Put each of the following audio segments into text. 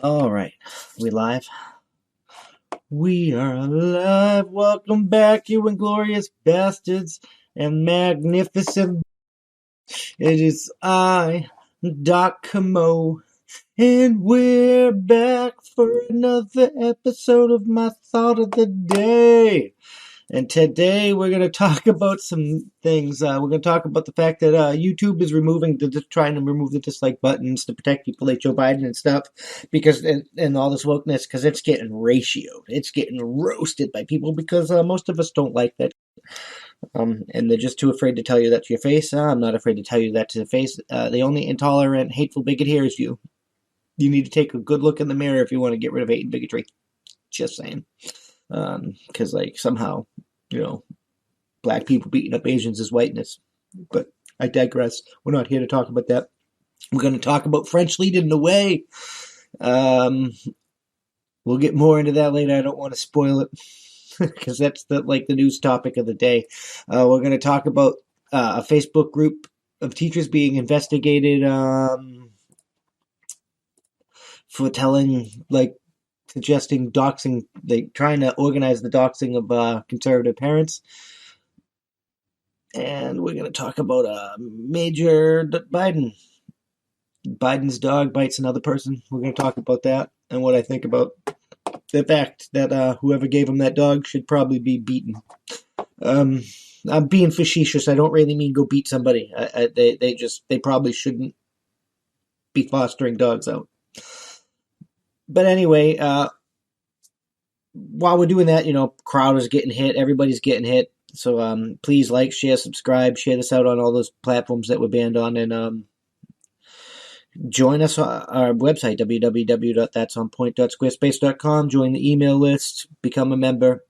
All right, we live? We are alive. Welcome back, you Inglorious Bastards and magnificent. It is I, Doc Camo, and we're back for another episode of my thought of the day. And today we're going to talk about some things. We're going to talk about the fact that YouTube is trying to remove the dislike buttons to protect people like Joe Biden and stuff, because and all this wokeness, because it's getting ratioed. It's getting roasted by people because most of us don't like that. And they're just too afraid to tell you that to your face. I'm not afraid to tell you that to the face. The only intolerant, hateful bigot here is you. You need to take a good look in the mirror if you want to get rid of hate and bigotry. Just saying. Because somehow, black people beating up Asians is whiteness. But I digress. We're not here to talk about that. We're going to talk about French leading the way. We'll get more into that later. I don't want to spoil it because that's the news topic of the day. We're going to talk about a Facebook group of teachers being investigated for suggesting doxing, trying to organize the doxing of conservative parents. And we're going to talk about Major Biden's dog bites another person. We're going to talk about that and what I think about the fact that whoever gave him that dog should probably be beaten. I'm being facetious. I don't really mean go beat somebody. They probably shouldn't be fostering dogs out. But anyway, while we're doing that, crowd is getting hit. Everybody's getting hit. So please like, share, subscribe, share this out on all those platforms that we're banned on, and join us on our website, www.thatsonpoint.squarespace.com. Join the email list, become a member.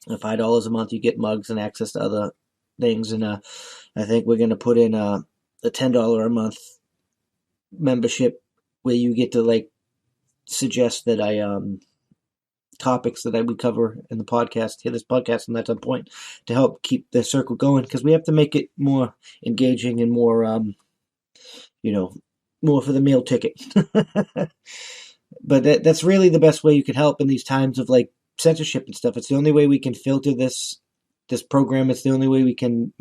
$5 a month, you get mugs and access to other things. And I think we're going to put in a $10 a month membership where you get to suggest that topics that I would cover in the podcast, this podcast, and That's on Point, to help keep the circle going, because we have to make it more engaging and more, more for the meal ticket. But that's really the best way you can help in these times of censorship and stuff. It's the only way we can filter this program. It's the only way we can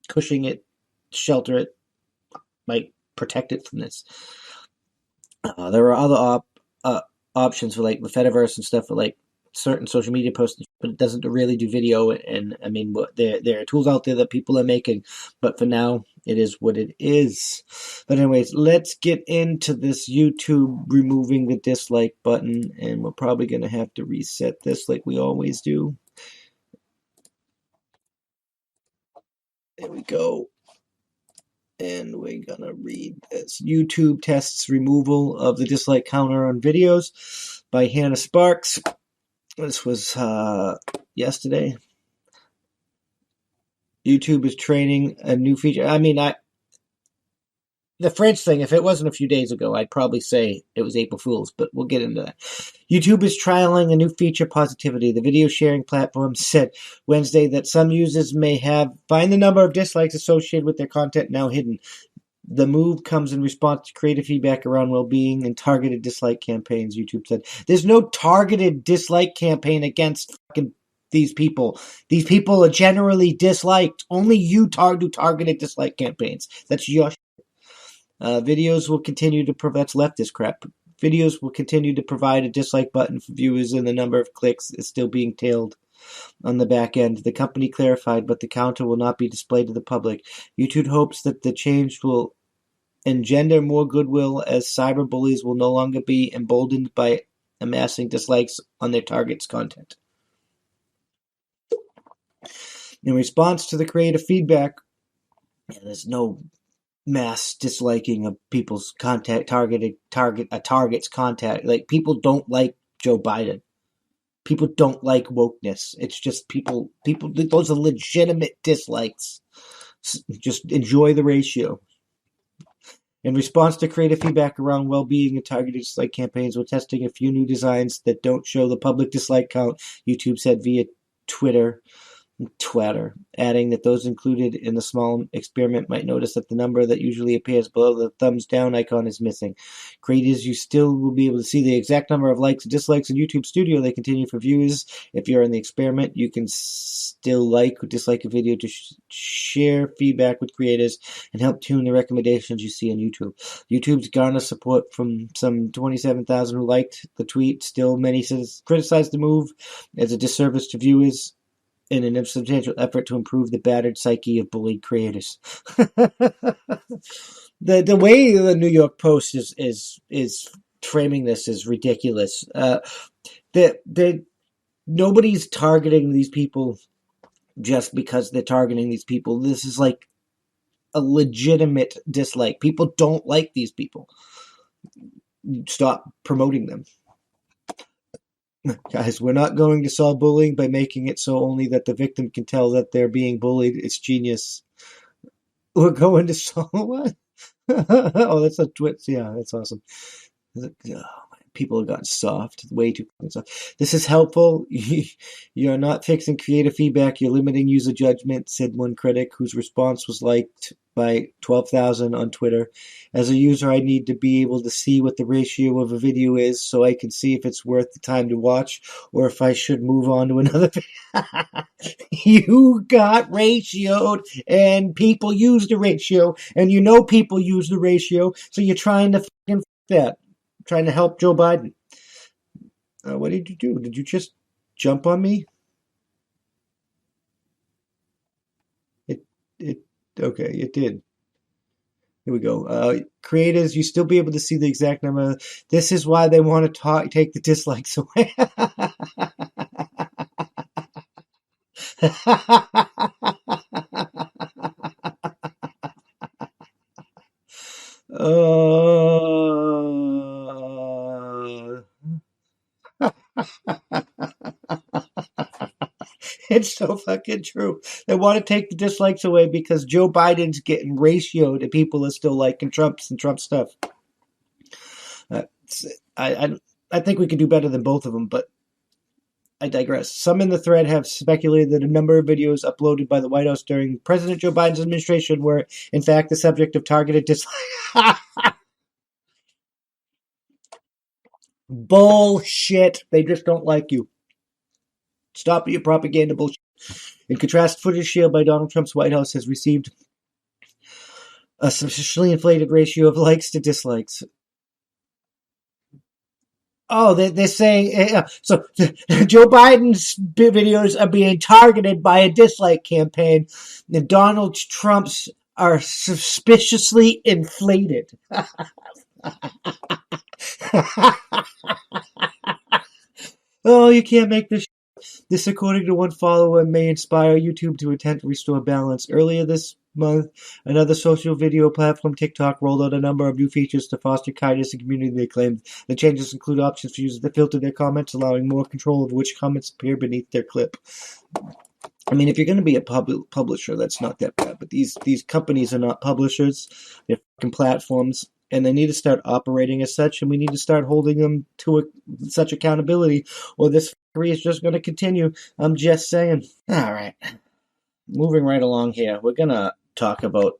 cushing it, shelter it, protect it from this. There are other options for the Fediverse and stuff for certain social media posts, but it doesn't really do video. And I mean, there are tools out there that people are making, but for now, it is what it is. But anyways, let's get into this YouTube removing the dislike button, and we're probably going to have to reset this like we always do. There we go. And we're going to read this. YouTube tests removal of the dislike counter on videos by Hannah Sparks. This was yesterday. YouTube is training a new feature. I mean, the French thing, if it wasn't a few days ago, I'd probably say it was April Fool's, but we'll get into that. YouTube is trialing a new feature, Positivity. The video sharing platform said Wednesday that some users may find the number of dislikes associated with their content now hidden. The move comes in response to creative feedback around well-being and targeted dislike campaigns, YouTube said. There's no targeted dislike campaign against fucking these people. These people are generally disliked. Only you do targeted dislike campaigns. That's your shit. Videos will continue to that's leftist crap. Videos will continue to provide a dislike button for viewers, and the number of clicks is still being tailed on the back end. The company clarified, but the counter will not be displayed to the public. YouTube hopes that the change will engender more goodwill, as cyberbullies will no longer be emboldened by amassing dislikes on their target's content. In response to the creative feedback, there's no mass disliking of people's target's contact. People don't like Joe Biden. People don't like wokeness. It's just people. Those are legitimate dislikes. Just enjoy the ratio. In response to creative feedback around well-being and targeted dislike campaigns, we're testing a few new designs that don't show the public dislike count, YouTube said via Twitter. Twitter, adding that those included in the small experiment might notice that the number that usually appears below the thumbs down icon is missing. Creators, you still will be able to see the exact number of likes and dislikes in YouTube Studio. They continue for views. If you're in the experiment, you can still like or dislike a video to share feedback with creators and help tune the recommendations you see on YouTube. YouTube's garner support from some 27,000 who liked the tweet. Still, many criticized the move as a disservice to viewers in an substantial effort to improve the battered psyche of bullied creators. The way the New York Post is framing this is ridiculous. Nobody's targeting these people just because they're targeting these people. This is like a legitimate dislike. People don't like these people. Stop promoting them. Guys, we're not going to solve bullying by making it so only that the victim can tell that they're being bullied. It's genius. We're going to solve what? Oh, that's a twist. Yeah, that's awesome. People have gotten soft, way too soft. This is helpful. You're not fixing creative feedback. You're limiting user judgment, said one critic, whose response was liked by 12,000 on Twitter. As a user, I need to be able to see what the ratio of a video is so I can see if it's worth the time to watch or if I should move on to another video. You got ratioed and people use the ratio and you know people use the ratio, so you're trying to fucking that. Trying to help Joe Biden. What did you do? Did you just jump on me? Okay, it did. Here we go. Creators, you still be able to see the exact number. This is why they want to take the dislikes away. It's so fucking true. They want to take the dislikes away because Joe Biden's getting ratioed and people are still liking Trump's and Trump stuff. I think we could do better than both of them, but I digress. Some in the thread have speculated that a number of videos uploaded by the White House during President Joe Biden's administration were, in fact, the subject of targeted dislikes. Bullshit. They just don't like you. Stop your propaganda bullshit. In contrast, footage shared by Donald Trump's White House has received a substantially inflated ratio of likes to dislikes. Oh, they're saying so. Joe Biden's videos are being targeted by a dislike campaign, and Donald Trump's are suspiciously inflated. Oh, you can't make this. This, according to one follower, may inspire YouTube to attempt to restore balance. Earlier this month, another social video platform, TikTok, rolled out a number of new features to foster kindness and community. They claimed the changes include options for users to filter their comments, allowing more control of which comments appear beneath their clip. I mean, if you're going to be a publisher, that's not that bad. But these companies are not publishers; they're fucking platforms, and they need to start operating as such. And we need to start holding them to such accountability, or this fuckery is just going to continue. I'm just saying. All right, moving right along here, we're gonna talk about.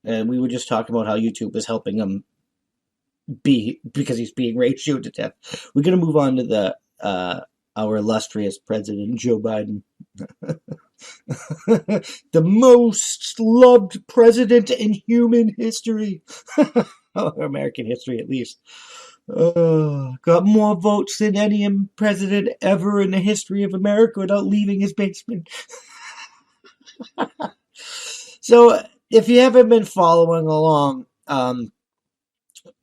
We were just talking about how YouTube is helping him because he's being ratioed to death. We're gonna move on to our illustrious President Joe Biden. The most loved president in human history. American history, at least. Got more votes than any president ever in the history of America without leaving his basement. So, if you haven't been following along,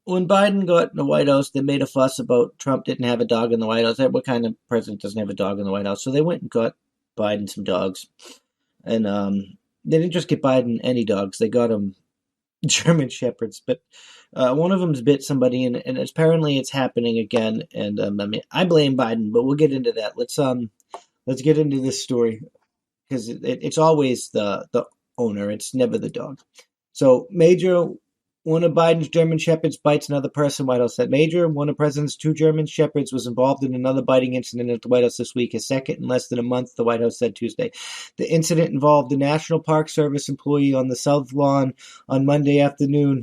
when Biden got in the White House, they made a fuss about Trump didn't have a dog in the White House. What kind of president doesn't have a dog in the White House? So they went and got Biden some dogs. And they didn't just get Biden any dogs. They got him German Shepherds. But one of them's bit somebody, and apparently it's happening again. And I mean, I blame Biden, but we'll get into that. Let's get into this story. Because it's always the owner. It's never the dog. So Major One of Biden's German Shepherds bites another person, White House said. Major, one of President's 2 German Shepherds, was involved in another biting incident at the White House this week, his second in less than a month, the White House said Tuesday. The incident involved a National Park Service employee on the South Lawn on Monday afternoon,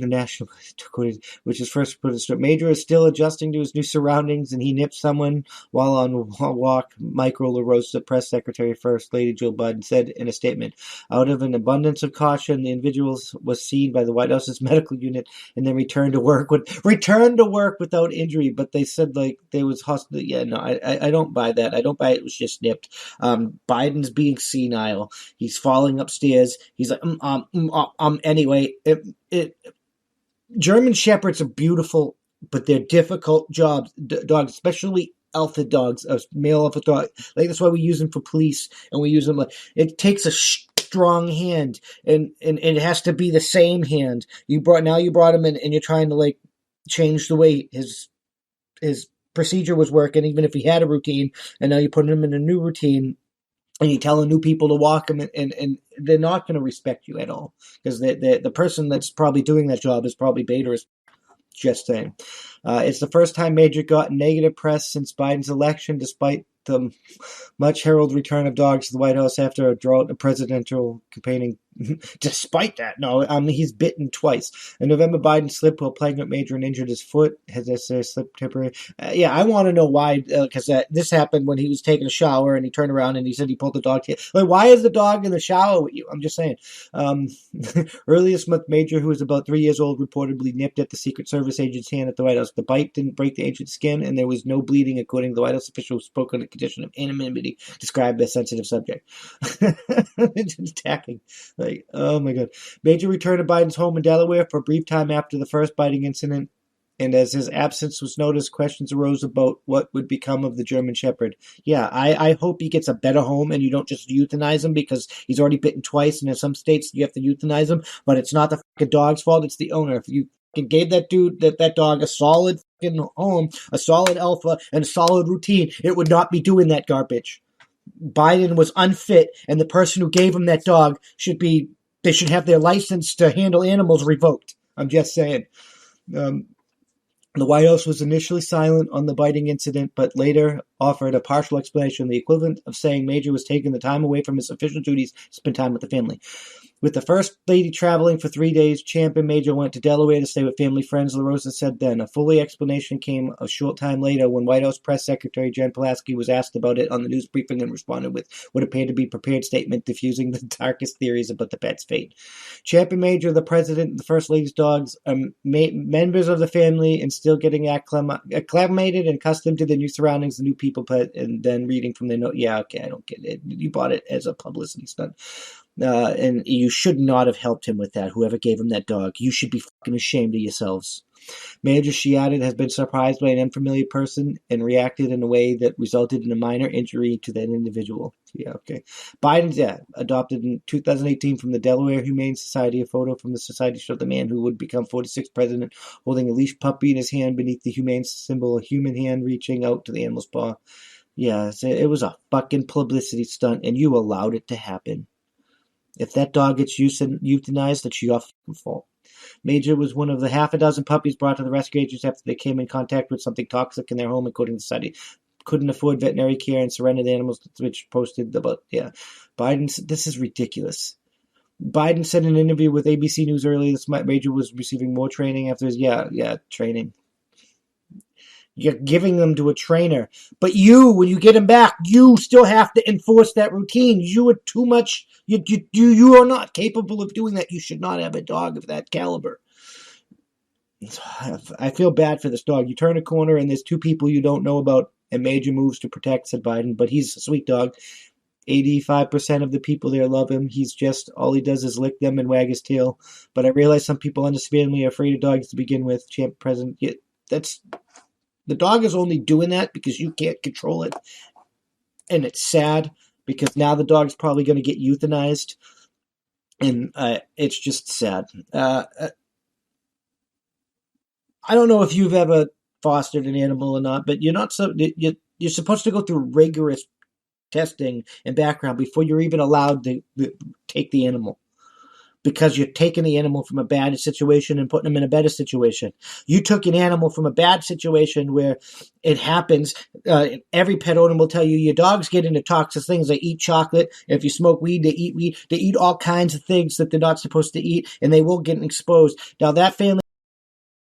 which is first put in story. Major is still adjusting to his new surroundings, and he nipped someone while on a walk, Michael LaRosa, press secretary, First Lady Joe Biden, said in a statement. Out of an abundance of caution, the individual was seen by the White House's medical unit and then returned to work without injury. But they said like they was hostile. Yeah, no, I don't buy that. I don't buy it was just nipped. Biden's being senile. He's falling upstairs. He's like anyway. German Shepherds are beautiful, but they're difficult dogs, especially alpha dogs, male alpha dog. Like that's why we use them for police, and we use them. It takes a strong hand, and it has to be the same hand. You brought him in, and you're trying to like change the way his procedure was working, even if he had a routine, and now you put him in a new routine. And you're telling new people to walk him, and they're not going to respect you at all because the person that's probably doing that job is probably beta. Just saying. It's the first time Major got negative press since Biden's election, despite the much heralded return of dogs to the White House after a drought of presidential campaigning. Despite that, no, he's bitten twice. In November, Biden slipped while playing with Major and injured his foot. Has this slipped temporary? Yeah, I want to know why, because this happened when he was taking a shower and he turned around and he said he pulled the dog. Like, why is the dog in the shower with you? I'm just saying. Earlier this month, Major, who was about 3 years old, reportedly nipped at the Secret Service agent's hand at the White House. The bite didn't break the agent's skin, and there was no bleeding, according to the White House official who spoke on the condition of anonymity, described as sensitive subject. Attacking. Like, oh my God. Major returned to Biden's home in Delaware for a brief time after the first biting incident, and as his absence was noticed, questions arose about what would become of the German Shepherd. Yeah, I hope he gets a better home and you don't just euthanize him because he's already bitten twice, and in some states you have to euthanize him, but it's not the fucking dog's fault, it's the owner. If you gave that dude, that dog, a solid fucking home, a solid alpha, and a solid routine, it would not be doing that garbage. Biden was unfit, and the person who gave him that dog should have their license to handle animals revoked. I'm just saying. The White House was initially silent on the biting incident, but later offered a partial explanation, the equivalent of saying Major was taking the time away from his official duties to spend time with the family. With the First Lady traveling for 3 days, Champ and Major went to Delaware to stay with family friends, LaRosa said then. A full explanation came a short time later when White House Press Secretary Jen Psaki was asked about it on the news briefing and responded with what appeared to be a prepared statement diffusing the darkest theories about the pet's fate. Champ and Major, the President and the First Lady's dogs, are members of the family and still getting acclimated and accustomed to their new surroundings, the new people, and then reading from their note. Yeah, okay, I don't get it. You bought it as a publicity stunt. And you should not have helped him with that, whoever gave him that dog. You should be fucking ashamed of yourselves. Major, she added, has been surprised by an unfamiliar person and reacted in a way that resulted in a minor injury to that individual. Yeah, okay. Biden's, adopted in 2018 from the Delaware Humane Society. A photo from the society showed the man who would become 46th president holding a leash puppy in his hand beneath the humane symbol, a human hand reaching out to the animal's paw. Yeah, it was a fucking publicity stunt, and you allowed it to happen. If that dog gets euthanized, it's your fault. Major was one of the half a dozen puppies brought to the rescue agents after they came in contact with something toxic in their home, according to the study. Couldn't afford veterinary care and surrendered the animals, which posted about, Biden, this is ridiculous. Biden said in an interview with ABC News earlier this month, Major was receiving more training after his, training. You're giving them to a trainer. But you, when you get him back, you still have to enforce that routine. You are too much. You are not capable of doing that. You should not have a dog of that caliber. I feel bad for this dog. You turn a corner and there's 2 people you don't know about and Major moves to protect, said Biden. But he's a sweet dog. 85% of the people there love him. He's just, all he does is lick them and wag his tail. But I realize some people understandably are afraid of dogs to begin with. President, the dog is only doing that because you can't control it. And it's sad because now the dog's probably going to get euthanized. And it's just sad. I don't know if you've ever fostered an animal or not, but you're supposed to go through rigorous testing and background before you're even allowed to take the animal. because you're taking the animal from a bad situation and putting them in a better situation. You took an animal from a bad situation where it happens. Every pet owner will tell you your dogs get into toxic things. They eat chocolate. If you smoke weed, they eat weed. They eat all kinds of things that they're not supposed to eat, and they will get exposed. Now, that family